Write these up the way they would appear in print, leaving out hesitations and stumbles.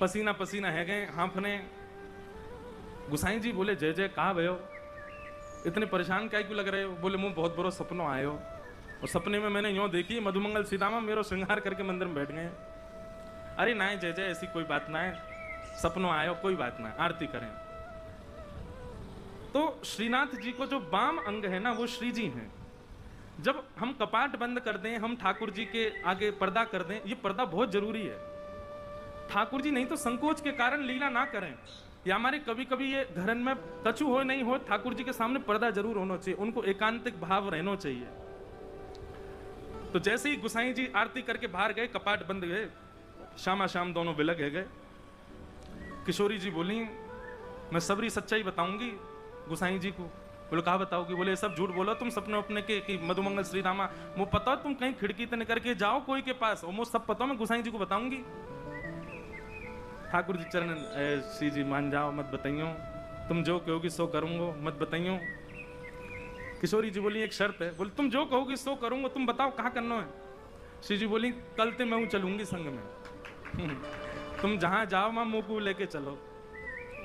पसीना पसीना है गए, हांफने। गुसाई जी बोले जय जय, कहा भयो, इतने परेशान क्या क्यों लग रहे हो? बोले मुँह बहुत बड़ो सपनों आयो, और सपने में मैंने यूँ देखी मधुमंगल सीतामा मेरो श्रृंगार करके मंदिर में बैठ गए। अरे ना जय जय, ऐसी कोई बात ना है, सपनों आयो, कोई बात ना, आरती करें। तो श्रीनाथ जी को जो वाम अंग है ना, वो श्री जी हैं। जब हम कपाट बंद कर दें, हम ठाकुर जी के आगे पर्दा कर दें, ये पर्दा बहुत जरूरी है। ठाकुर जी नहीं तो संकोच के कारण लीला ना करें, या हमारे कभी कभी ये घरन में कछु हो नहीं हो, ठाकुर जी के सामने पर्दा जरूर होना चाहिए, उनको एकांतिक भाव रहना चाहिए। तो जैसे ही गुसाई जी आरती करके बाहर गए, कपाट बंद गए, शामा शाम दोनों बिलग गए। किशोरी जी बोली मैं सबरी सच्चाई बताऊंगी गुसाई जी को। बोले कहा बताओगी? बोले सब झूठ बोलो तुम सपने अपने के कि मधुमंगल श्री रामा, मुझे पता तुम कहीं खिड़की तने करके जाओ कोई के पास, और मुझे सब पता, मैं गुसाई जी को बताऊंगी। ठाकुर जी चरण, श्री जी मान जाओ, मत बताइयो, तुम जो कहोगी सो करूंगा, मत बताइयो। किशोरी जी बोली एक शर्त है। बोले तुम जो कहोगी सो करूंगा, तुम बताओ कहाँ करना है? श्री जी बोली कल ते मैं चलूंगी संग में तुम जहां जाओ मां मुंह को लेके चलो।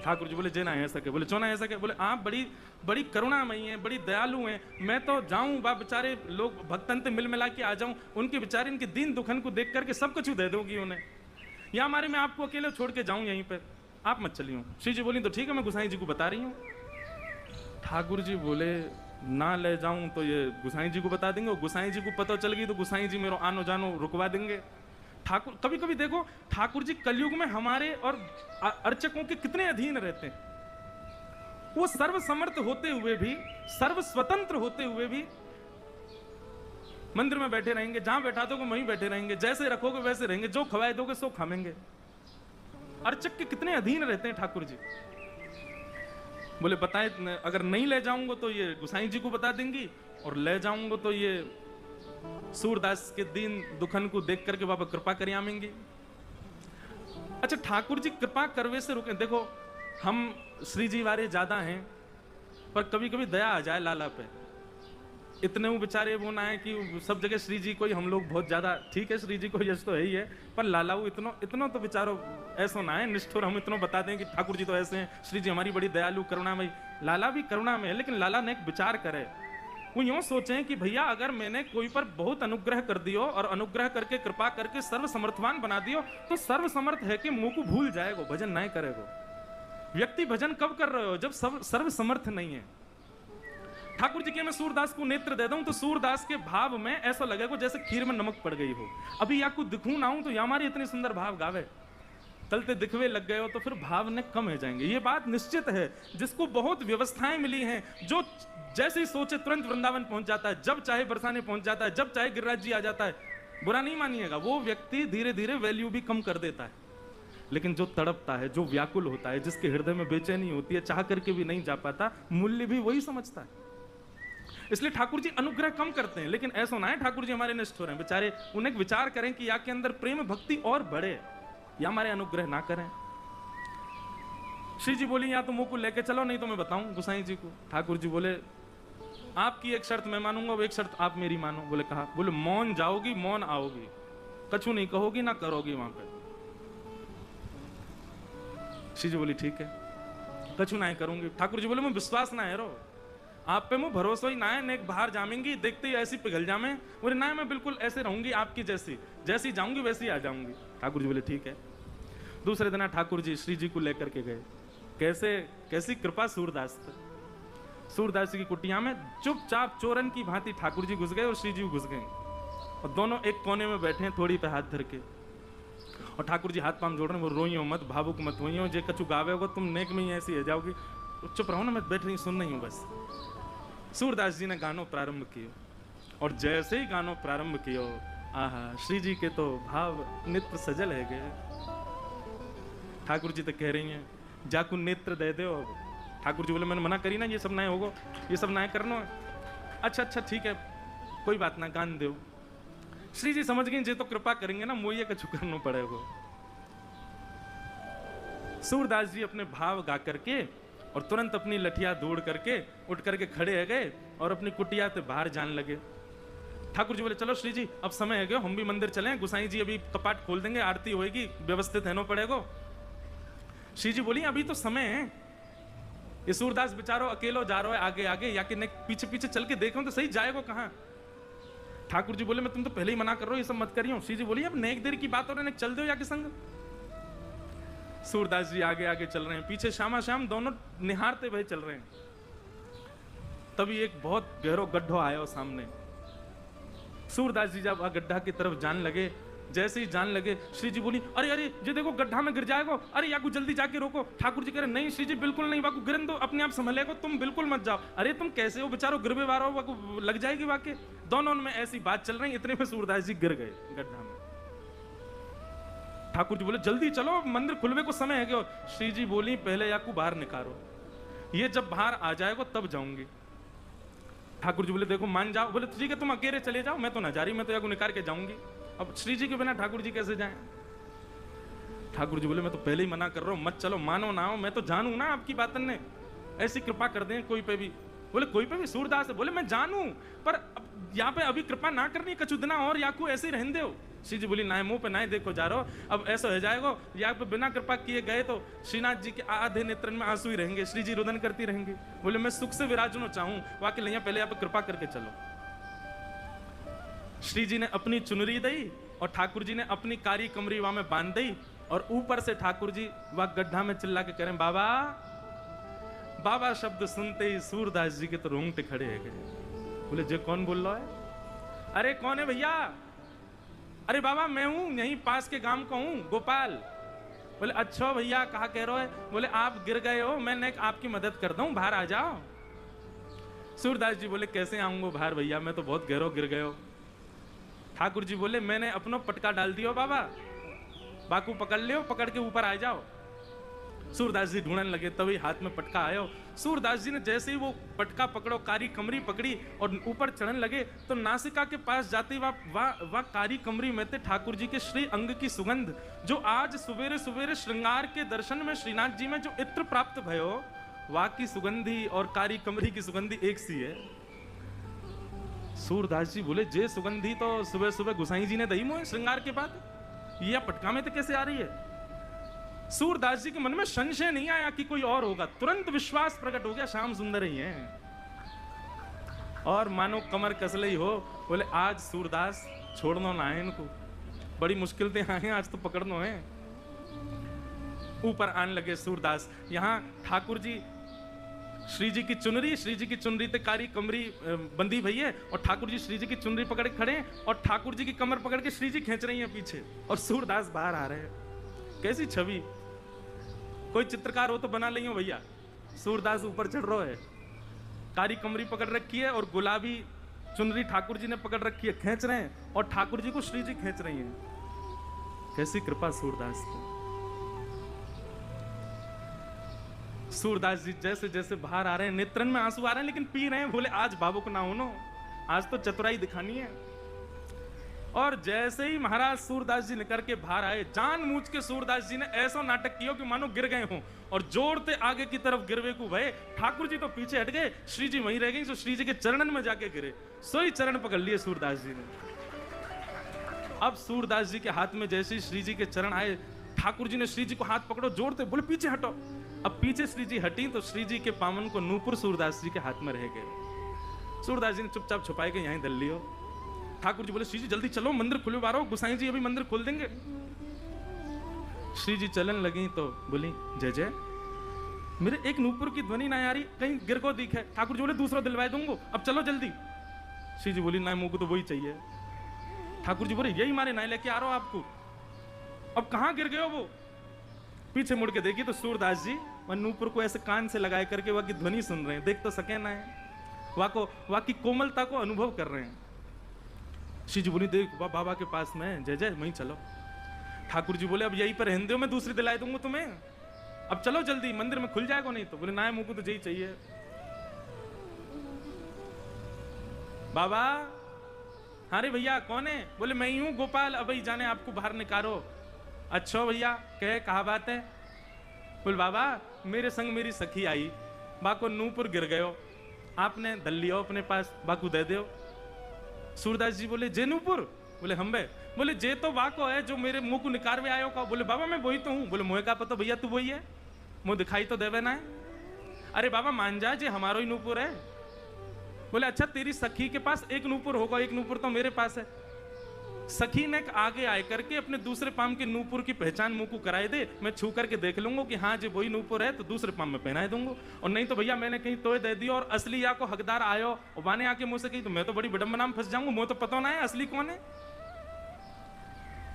ठाकुर जी बोले जे ना है सके। बोले चो ना है सके? बोले आप बड़ी बड़ी करुणामयी हैं, बड़ी दयालु हैं, मैं तो जाऊं बा बेचारे लोग भक्तन ते मिल मिला के आ जाऊं, उनके बेचारे इनके दीन दुखन को देख करके सब कुछ दे दोगी उन्हें, या हमारे मैं आपको अकेले छोड़ के जाऊं यहीं पर, आप मत चलियो। श्री जी बोली तो ठीक है, मैं गुसाई जी को बता रही हूँ। ठाकुर जी बोले ना ले जाऊं तो ये गुसाई जी को बता देंगे, और गुसाई जी को पता चल गई तो गुसाई जी मेरो आनो जानो रुकवा देंगे। ठाकुर कभी कभी देखो ठाकुर जी कलयुग में हमारे और अर्चकों के कितने अधीन रहते हैं। वो सर्व समर्थ होते हुए भी, सर्व स्वतंत्र होते हुए भी मंदिर में बैठे रहेंगे, जहां बैठा दोगे वहीं बैठे रहेंगे, जैसे रखोगे वैसे रहेंगे, जो खवाए दोगे सो खाएंगे। अर्चक के कितने अधीन रहते हैं ठाकुर जी। बोले बताए अगर नहीं ले जाऊंगा तो ये गुसाई जी को बता देंगी, और ले जाऊंगा तो ये सूरदास के दीन दुखन को देख करके बाबा कृपा कर आमेंगे। अच्छा ठाकुर जी कृपा करवे से रुके। देखो हम श्री जी वाले ज्यादा हैं, पर कभी कभी दया आ जाए लाला पे, इतने वो बेचारे वो ना है कि सब जगह श्री जी को ही हम लोग बहुत ज्यादा, ठीक है श्री जी को यश तो है ही है, पर लाला वो इतना तो बेचारो ऐसा ना है निष्ठुर, हम इतना बता दें कि ठाकुर जी तो ऐसे हैं, श्री जी हमारी बड़ी दयालु करुणामयी। लाला भी करुणा में है, लेकिन लाला ने एक विचार करे, वो यूं सोचें कि भैया अगर मैंने कोई पर बहुत अनुग्रह कर दियो और अनुग्रह करके कृपा करके सर्व समर्थवान बना दियो, तो सर्व समर्थ है कि मुंह को भूल जाएगो, भजन नहीं करेगो। व्यक्ति भजन कब कर रहे हो? जब सर्व समर्थ नहीं है। ठाकुर जी के मैं सूरदास को नेत्र दे दूं तो सूरदास के भाव में ऐसा लगेगा जैसे खीर में नमक पड़ गई हो। अभी या कुछ दिखूं ना हूं तो या हमारी इतनी सुंदर भाव गावे, चलते दिखवे लग गए हो तो फिर भाव ने कम हो जाएंगे। ये बात निश्चित है। जिसको बहुत व्यवस्थाएं मिली हैं, जो जैसे ही सोचे तुरंत वृंदावन पहुंच जाता है, जब चाहे बरसाने पहुंच जाता है, जब चाहे गिरिराज जी आ जाता है, बुरा नहीं मानिएगा, वो व्यक्ति धीरे धीरे वैल्यू भी कम कर देता है। लेकिन जो तड़पता है, जो व्याकुल होता है, जिसके हृदय में बेचैनी होती है, चाह करके भी नहीं जा पाता, मूल्य भी वही समझता है। इसलिए ठाकुर जी अनुग्रह कम करते हैं, लेकिन ऐसा ना है ठाकुर जी हमारे निष्ठुर हैं। बेचारे उन्हें विचार करें कि या के अंदर प्रेम भक्ति और बढ़े, या हमारे अनुग्रह ना करें। श्री जी बोली या तो मुंह को लेके चलो, नहीं तो मैं बताऊं गुसाई जी को। ठाकुर जी बोले आपकी एक शर्त मैं मानूंगा, वो एक शर्त आप मेरी मानो। बोले कहा? बोले मौन जाओगी, मौन आओगी, कछु नहीं कहोगी ना करोगी वहां पे। श्री जी बोली ठीक है, कछु ना करूंगी। ठाकुर जी बोले मैं विश्वास ना है रो, आप पे मुझे भरोसा ही ना है, नेक बाहर जामेंगी देखते ही ऐसी पिघल जामे। बोले ना मैं बिल्कुल ऐसे रहूंगी आपकी जैसी, जैसी जाऊंगी वैसी आ जाऊंगी। ठाकुर जी बोले ठीक है। दूसरे दिन ठाकुर जी श्री जी को लेकर के गए। कैसी कृपा सूरदास। सूरदास की कुटिया में चुपचाप चोरन की भांति ठाकुर जी घुस गए और श्री जी घुस गए, और दोनों एक कोने में बैठे हैं थोड़ी पे हाथ धर के, और ठाकुर जी हाथ पांव जोड़ रहे हैं। वो रोइयो मत, भावुक मत होइयो, जे कछु गावे होगा तुम नेक में ही ऐसी है जाओगी, चुप रहो ना, मैं बैठ रही सुन रही हूँ बस। सूरदास जी ने गानों प्रारंभ किए, और जैसे ही गानों प्रारंभ कियो, आहा श्री जी के तो भाव नेत्र सजल है गए। ठाकुर जी तो कह रही हैं जाकू नेत्र दे दो। ठाकुर जी बोले मैंने मना करी ना, ये सब ना होगो, ये सब ना करना है। अच्छा ठीक है, कोई बात ना, गान दो। श्री जी समझ गए जे तो कृपा करेंगे ना, मोये कछु करना पड़ेगा। सूरदास जी अपने भाव गा करके और तुरंत अपनी लठिया दौड़ करके उठ करके खड़े हो गए और अपनी कुटिया से बाहर जाने लगे। ठाकुर जी बोले चलो श्री जी अब समय है गयो, हम भी मंदिर चलें, गुसाई जी अभी कपाट खोल देंगे, आरती होएगी, व्यवस्थित रहना पड़ेगा। श्री जी बोली अभी तो समय है। ये सूरदास बेचारो अकेलो जा रहा है आगे आगे, या कि पीछे पीछे चल के देखो तो सही जाएगा कहाँ। ठाकुर जी बोले मैं तुम तो पहले ही मना कर रहा हो, ये सब मत करियो। श्री जी बोली अब नेक देर की बात हो रही है, चल दो या के संग। सूरदास जी आगे आगे चल रहे हैं, पीछे श्यामा श्याम दोनों निहारते हुए चल रहे हैं। तभी एक बहुत गहरो गड्ढो आया सामने। सूरदास जी जब गड्ढा की तरफ जाने लगे, जैसे ही जान लगे श्री जी बोली अरे अरे ये देखो गड्ढा में गिर जाएगा, अरे याकू जल्दी जाके रोको। ठाकुर जी कह रहे नहीं श्री जी बिल्कुल नहीं, वाकू गिरन दो, अपने आप संभलेगा, तुम बिल्कुल मत जाओ। अरे तुम कैसे हो बेचारो, गिरवे वारो वाकू लग जाएगी वाके। दोनों में ऐसी बात चल रही, इतने में सूरदास जी गिर गए गड्ढा में। ठाकुर जी बोले जल्दी चलो मंदिर खुलवे को समय है। श्री जी बोली पहले याकू बाहर निकालो, ये जब बाहर आ जाएगा तब जाऊंगी। ठाकुर जी बोले देखो मान जाओ। बोले ठीक है तुम अकेले चले जाओ, मैं तो ना जा रही, मैं तो याकू निकाल के जाऊंगी। अब श्री जी के बिना ठाकुर जी कैसे जाएं? ठाकुर जी बोले मैं तो पहले ही मना कर रहा हूं, मत चलो, मानो ना हो, मैं तो जानू ना आपकी बातन ने, ऐसी कृपा कर दें कोई पे भी। बोले कोई पे भी? सूरदास बोले मैं जानू, पर यहाँ पे अभी कृपा ना करनी, कछु दिना और याकू ऐसे ही रहने दो। श्री जी बोली ना मुंह पे ना देखो जा रहा हो, अब ऐसा हो जाएगा या पे बिना कृपा किए गए तो श्रीनाथ जी के आधे नेत्रन में आंसू ही रहेंगे, श्री जी रुदन करती रहेंगे। बोले मैं सुख से विराजनो चाहूं, वाकई लिया पहले आप कृपा करके चलो। श्री जी ने अपनी चुनरी दी और ठाकुर जी ने अपनी कारी कमरी वहां में बांध दी, और ऊपर से ठाकुर जी वह गड्ढा में चिल्ला के कह रहे बाबा बाबा शब्द सुनते ही सूरदास जी के तो रोंगटे खड़े है गए। बोले जे कौन बोल रहा है? अरे कौन है भैया? अरे बाबा मैं हूं, यहीं पास के गांव का हूं, गोपाल। बोले अच्छा भैया कहा कह रहे हो? बोले आप गिर गए हो, मैं आपकी मदद कर दूं, बाहर आ जाओ। सूरदास जी बोले कैसे आऊंगा बाहर भैया, मैं तो बहुत गहरो गिर गए हो। ठाकुर जी बोले मैंने अपना पटका डाल दियो बाबा, बाकू पकड़ लियो, पकड़ के ऊपर आ जाओ। सूरदास जी ढूंढने लगे, तभी हाथ में पटका आयो। सूरदास जी ने जैसे ही वो पटका पकड़ो, कारी कमरी पकड़ी और ऊपर चढ़ने लगे, तो नासिका के पास जाते वह कारी कमरी में थे ठाकुर जी के श्री अंग की सुगंध, जो आज सवेरे सवेरे श्रृंगार के दर्शन में श्रीनाथ जी में जो इत्र प्राप्त भयो, वह की सुगंधी और कारी कमरी की सुगंधी एक सी है। सूरदास जी बोले जे सुगंधी तो सुबह सुबह गुसाई जी ने दही मोहे श्रृंगार के बाद, ये पटका में तो कैसे आ रही है? सूरदास जी के मन में संशय नहीं आया कि कोई और होगा, तुरंत विश्वास प्रकट हो गया श्याम सुंदर ही है। और मानो कमर कसले ही हो, बोले आज सूरदास छोड़ना ना है इनको, बड़ी मुश्किल से आए आज तो पकड़ना है। ऊपर आने लगे सूरदास, यहाँ ठाकुर जी श्री जी की चुनरी ते कारी कमरी बंदी भई है, और ठाकुर जी श्री जी की चुनरी पकड़ के खड़े हैं, और ठाकुर जी की कमर पकड़ के श्री जी खींच रही हैं पीछे, और सूरदास बाहर आ रहे हैं। कैसी छवि, कोई चित्रकार हो तो बना लियो भैया। सूरदास ऊपर चढ़ रहा है, कारी कमरी पकड़ रखी है और गुलाबी चुनरी ठाकुर जी ने पकड़ रखी है, खींच रहे हैं, और ठाकुर जी को श्री जी खींच रही हैं। कैसी कृपा सूरदास की। सूरदास जी जैसे जैसे बाहर आ रहे हैं, नेत्रन में आंसू आ रहे हैं, लेकिन पी रहे हैं। बोले आज भावुक ना होनो, आज तो चतुराई दिखानी है। और जैसे ही महाराज सूरदास जी निकल के बाहर आए, जानबूझ के सूरदास जी ने ऐसा नाटक किया कि मानो गिर गए हों, और जोरते आगे की तरफ गिरवे को भय। ठाकुर जी तो पीछे हट गए, श्री जी वहीं रह गई, जो श्री जी के चरणन में जाके गिरे, सोई चरण पकड़ लिए सूरदास जी ने। अब सूरदास जी के हाथ में जैसे श्री जी के चरण आए, ठाकुर जी ने श्री जी को हाथ पकड़ो, जोड़ते बोले पीछे हटो। अब पीछे श्री जी हटी तो श्री जी के पावन को नूपुर सूरदास जी के हाथ में रह गए। सूरदास जी ने चुपचाप छुपाए के यहीं दल लियो। ठाकुर जी बोले श्री जी जल्दी चलो, मंदिर खुलवा रहो, गुसाई जी अभी मंदिर खोल देंगे। श्री जी चलन लगी तो बोली जय जय, मेरे एक नूपुर की ध्वनि ना आ रही, कहीं गिर को दिखे। ठाकुर जी बोले दूसरा दिलवाए दूंगा, अब चलो जल्दी। श्री जी बोली ना मुंह को तो वही चाहिए। ठाकुर जी बोले यही मारे ना लेके आ रहा हूं आपको, अब कहां गिर गए हो? वो पीछे मुड़ के देखी तो सूरदास जी वह नूपुर को ऐसे कान से लगाए करके वह की ध्वनि सुन रहे हैं, देख तो सके ना है, वह की कोमलता को अनुभव कर रहे हैं। श्री जी बोली देख वह बाबा के पास में जय जय, वहीं चलो। ठाकुर जी बोले अब यहीं पर रहने दो, मैं दूसरी दिलाई दूंगा तुम्हें, अब चलो जल्दी, मंदिर में खुल जाएगा नहीं तो। बोले ना मुंह को तो यही चाहिए। बाबा हाँ रे भैया कौन है? बोले मैं ही हूं गोपाल, अब ही जाने आपको बाहर निकालो। अच्छा भैया कहे कहा बात है? बोल बाबा मेरे संग मेरी सखी आई, बाको नूपुर गिर गयो, आपने दल लियो अपने पास, बाकू दे दो। सूरदास जी बोले जे नूपुर? बोले हम बे। बोले जे तो बाको है जो मेरे मुंह को निकारवे आयो का। बोले बाबा मैं वही तो हूँ। बोले मोहे का पता भैया तू वही है। मुंह दिखाई तो देवे ना है। अरे बाबा मान जा, जे हमारो ही नूपुर है। बोले अच्छा तेरी सखी के पास एक नूपुर होगा, एक नूपुर तो मेरे पास है। सखी ने आगे आए करके अपने दूसरे पाम के नूपुर की पहचान मुंह को कराए दे, मैं छू करके देख लूंगा कि हाँ जो वही नूपुर है तो दूसरे पाम में पहनाए दूंगा, और नहीं तो भैया मैंने कहीं तोय दे दिया और असली या को हकदार आयो और बाने आके मुंह से कही तो मैं तो बड़ी विडंबना में फंस जाऊंगा, मुझे तो पता ना है असली कौन है।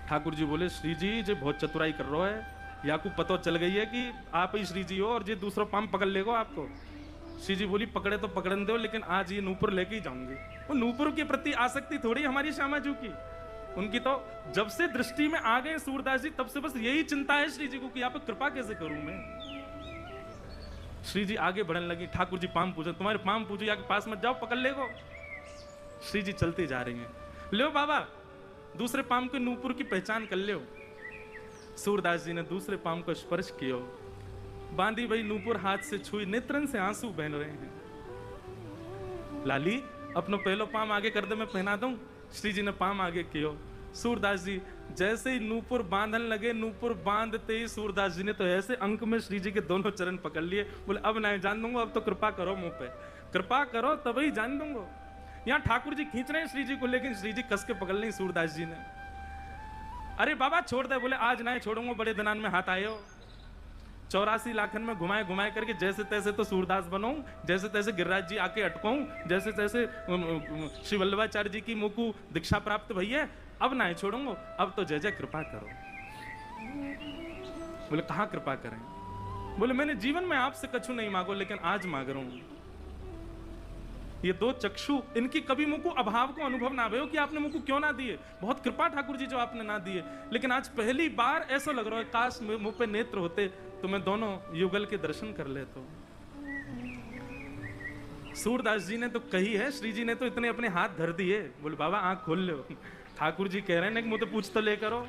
ठाकुर जी बोले श्री जी जे बहुत चतुराई कर रहा है, या को पता चल गई है कि आप ही श्री जी हो और ये दूसरा पाम पकड़ लेगा आपको। श्री जी बोली पकड़े तो पकड़न दो, लेकिन आज ये नूपुर लेके ही जाऊंगी। वो नूपुर के प्रति आसक्ति थोड़ी हमारी श्यामा जू की, उनकी तो जब से दृष्टि में आ गए सूरदास जी तब से बस यही चिंता है श्री जी को कि आप कृपा कैसे करूं मैं। श्री जी आगे बढ़ने लगी, ठाकुर जी पाम पूछे, तुम्हारे पाम पूछे या के पास मत जाओ पकड़ लेगो। श्री जी चलते जा रही हैं, लो बाबा दूसरे पाम के नूपुर की पहचान कर लो। सूरदास जी ने दूसरे पाम को स्पर्श किया, बांधी भाई नूपुर हाथ से छुई, नेत्रन से आंसू बहन रहे हैं। लाली अपनो पहलो पाम आगे कर दे मैं पहना दूं। श्री जी ने पाम आगे कियो। सूरदास जी जैसे ही नूपुर बांधन लगे, नूपुर बांधते ही सूरदास जी ने तो ऐसे अंक में श्री जी के दोनों चरण पकड़ लिए। बोले अब नहीं जान दूंगा, अब तो कृपा करो मुंह पे, कृपा करो तभी जान दूंगा। यहाँ ठाकुर जी खींच रहे हैं श्री जी को, लेकिन श्री जी कस के पकड़ ली सूरदास जी ने। अरे बाबा छोड़ दे। बोले आज नहीं छोड़ूंगा, बड़े दिनान में हाथ आए हो। 84 लाखन में घुमाए घुमाए करके जैसे तैसे तो सूरदास बनाऊं, जैसे तैसे गिरिराज जी आके अटकाऊं, जैसे तैसे श्री वल्लभाचार्य जी की मुकु दीक्षा प्राप्त भई है। अब नहीं छोड़ूंगा, अब तो जय जय कृपा करो। बोले कहाँ कृपा करें। बोले मैंने जीवन में आपसे कछु नहीं मांगो, लेकिन आज मांग रहा हूं। ये दो चक्षु, इनकी कभी मुझको अभाव को अनुभव ना भयो कि आपने मुझको क्यों ना दिए। बहुत कृपा ठाकुर जी जो आपने ना दिए, लेकिन आज पहली बार ऐसा लग रहा है काश मुंह पे नेत्र होते तो मैं दोनों युगल के दर्शन कर लेता। सूरदास जी ने तो कही है, श्री जी ने तो इतने अपने हाथ धर दिए। बोले बाबा आंख खोल लो। ठाकुर जी कह रहे हैं कि मुझे पूछ तो ले करो।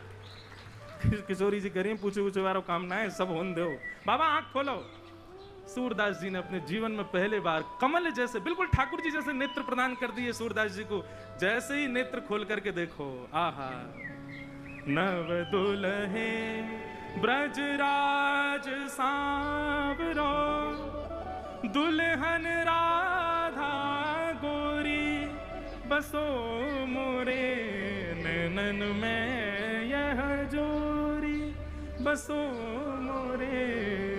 किशोरी जी कह रही है पूछो पूछो वारो काम ना है, सब होन दो। बाबा आंख खोलो। सूरदास जी ने अपने जीवन में पहले बार कमल जैसे, बिल्कुल ठाकुर जी जैसे नेत्र प्रदान कर दिए सूरदास जी को। जैसे ही नेत्र खोल करके देखो, आहा नव दुल्हे ब्रजराज सांवरो, दुल्हन राधा गोरी, बसो मोरे नैनन में यह जोरी, बसो मोरे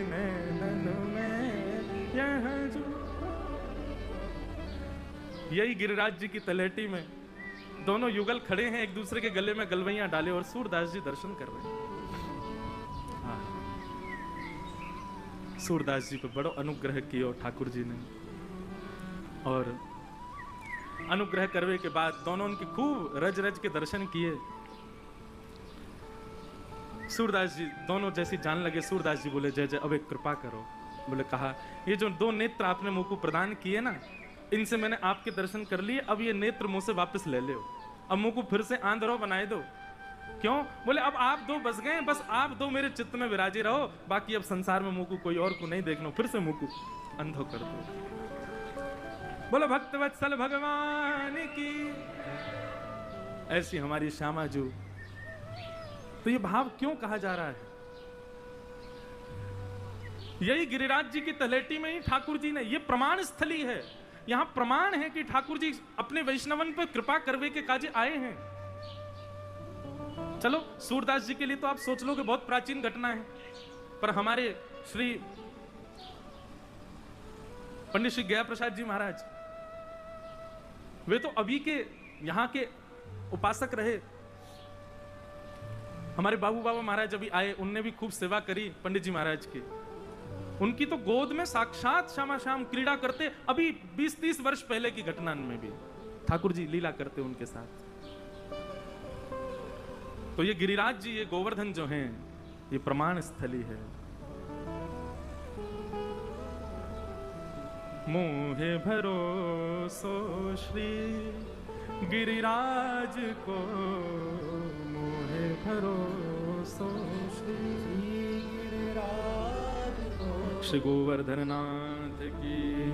नैनन में यह जो। यही गिरिराज जी की तलहटी में दोनों युगल खड़े हैं, एक दूसरे के गले में गलवैयां डाले और सूरदास जी दर्शन कर रहे हैं। सूरदास जी पे बड़ो अनुग्रह किया ठाकुर जी ने, और अनुग्रह करने के बाद दोनों उनकी खूब रज रज के दर्शन किए। सूरदास जी दोनों जैसी जान लगे। सूरदास जी बोले जय जय अब एक कृपा करो। बोले कहा ये जो दो नेत्र आपने मुझ को प्रदान किए ना, इनसे मैंने आपके दर्शन कर लिए, अब ये नेत्र मुंह से वापस ले लो, अब मुंह को फिर से आंधरो बनाए दो। क्यों? बोले अब आप दो बस गए, बस आप दो मेरे चित्त में विराजे रहो, बाकी अब संसार में मुंह को कोई और को नहीं देखना, फिर से मुंह को अंधो कर दो। बोलो भक्त वत्सल भगवान की। ऐसी हमारी श्यामा जू। तो ये भाव क्यों कहा जा रहा है? यही गिरिराज जी की तलहटी में ही ठाकुर जी ने, ये प्रमाण स्थली है, यहां प्रमाण है कि ठाकुर जी अपने वैष्णवन पर कृपा करवे के काजे आए हैं। चलो सूरदास जी के लिए तो आप सोच लो कि बहुत प्राचीन घटना है, पर हमारे श्री पंडित श्री गया प्रसाद जी महाराज, वे तो अभी के यहां के उपासक रहे। हमारे बाबू बाबा महाराज अभी आए, उनने भी खूब सेवा करी पंडित जी महाराज की। उनकी तो गोद में साक्षात श्यामा श्याम क्रीड़ा करते, अभी 20-30 वर्ष पहले की घटना में भी ठाकुर जी लीला करते उनके साथ। तो ये गिरिराज जी, ये गोवर्धन जो हैं, ये प्रमाण स्थली है। मोहे भरोसो श्री गिरिराज को, मोहे भरोसो श्री गिरिराज को, श्री गोवर्धन नाथ की।